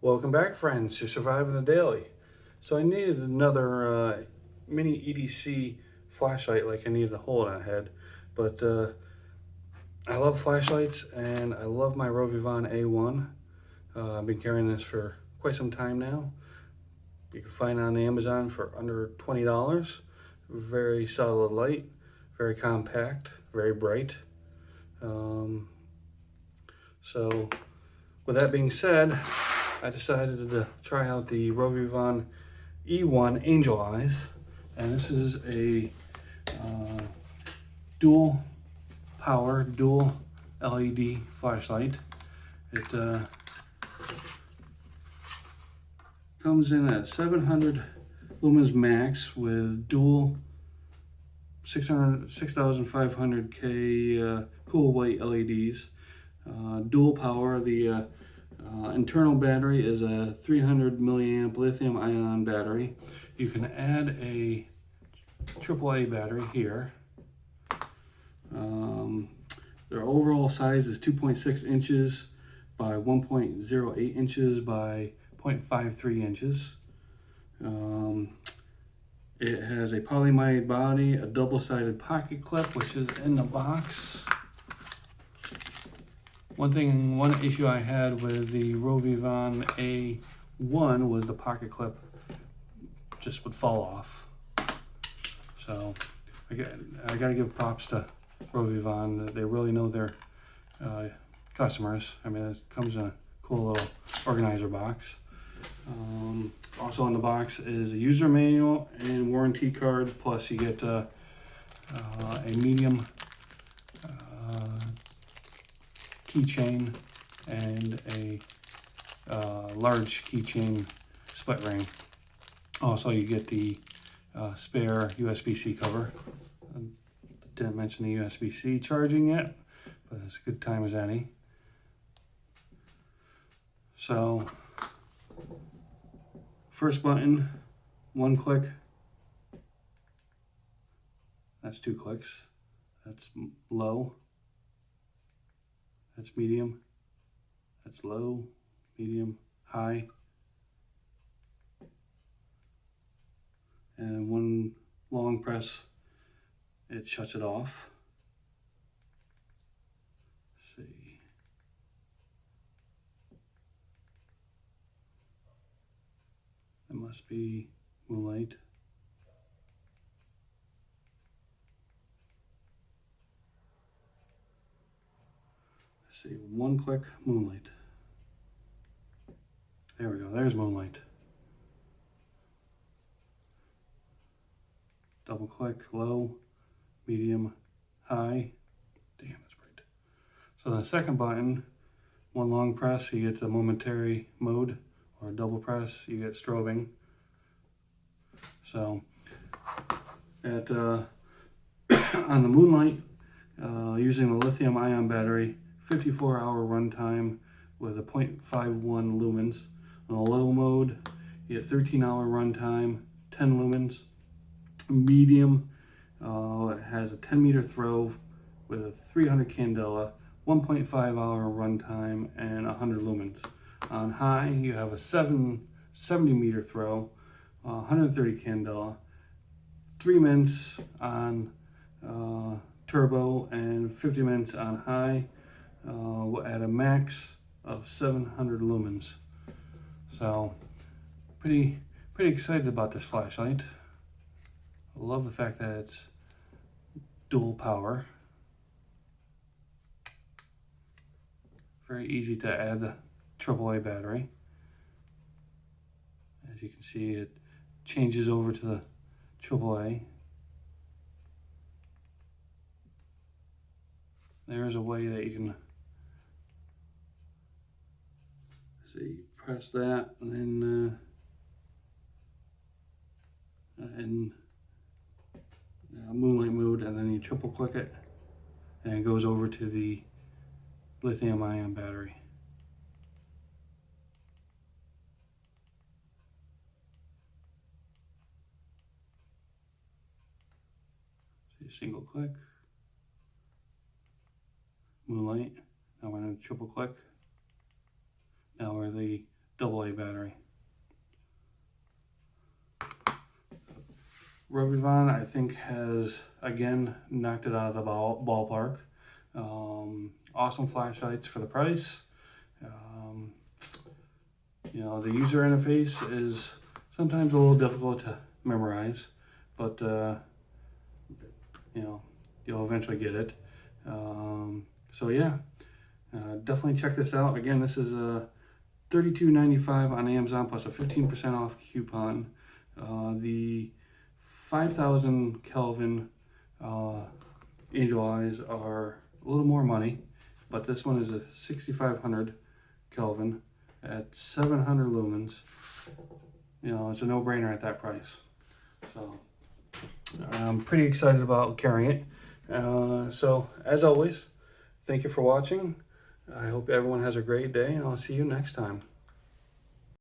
Welcome back, friends, to Surviving the Daily. So I needed another mini EDC flashlight like I needed a hole in the head, but I love flashlights and I love my RovyVon E1. I've been carrying this for quite some time now. You can find it on Amazon for under $20. Very solid light, very compact, very bright. So with that being said, I decided to try out the RovyVon E1 Angel Eyes, and this is a dual power, dual LED flashlight. It comes in at 700 lumens max with dual 6500K cool white LEDs. Dual power. The internal battery is a 300 milliamp lithium ion battery. You can add a AAA battery here. Their overall size is 2.6 inches by 1.08 inches by 0.53 inches. It has a polyamide body, a double-sided pocket clip, which is in the box. One issue I had with the RovyVon E1 was the pocket clip just would fall off. So I gotta give props to RovyVon. They really know their customers. I mean, it comes in a cool little organizer box. Also in the box is a user manual and warranty card, plus you get a medium keychain and a large keychain split ring. Also, you get the spare USB-C cover. I didn't mention the USB-C charging yet, but it's a good time as any. So, first button, one click. That's 2 clicks. That's low. That's medium. That's low, medium, high. And one long press, it shuts it off. Let's see. That must be moonlight. Let's see, one click, moonlight. There we go, there's moonlight. Double click, low, medium, high. Damn, that's bright. So the second button, one long press, you get the momentary mode, or double press, you get strobing. So at on the moonlight, using the lithium ion battery, 54-hour runtime with a 0.51 lumens. On the low mode, you get 13-hour runtime, 10 lumens. Medium, it has a 10-meter throw with a 300 candela, 1.5-hour runtime, and 100 lumens. On high, you have a 70-meter throw, 130 candela, 3 minutes on turbo, and 50 minutes on high, at a max of 700 lumens. So, pretty excited about this flashlight. I love the fact that it's dual power. Very easy to add the AAA battery. As you can see, it changes over to the AAA. There's a way that you can see, press that, and then moonlight mode, and then you triple click it, and it goes over to the lithium ion battery. So you single click, moonlight. Now we're going to triple click. Now we're the AA battery. RovyVon, I think, has again knocked it out of the ballpark. Awesome flashlights for the price. You know, the user interface is sometimes a little difficult to memorize, but you know, you'll eventually get it. So yeah, definitely check this out. Again, this is $32.95 on Amazon plus a 15% off coupon. The 5,000 Kelvin Angel Eyes are a little more money, but this one is a 6,500 Kelvin at 700 lumens. You know, it's a no-brainer at that price. So I'm pretty excited about carrying it. So as always, thank you for watching. I hope everyone has a great day, and I'll see you next time.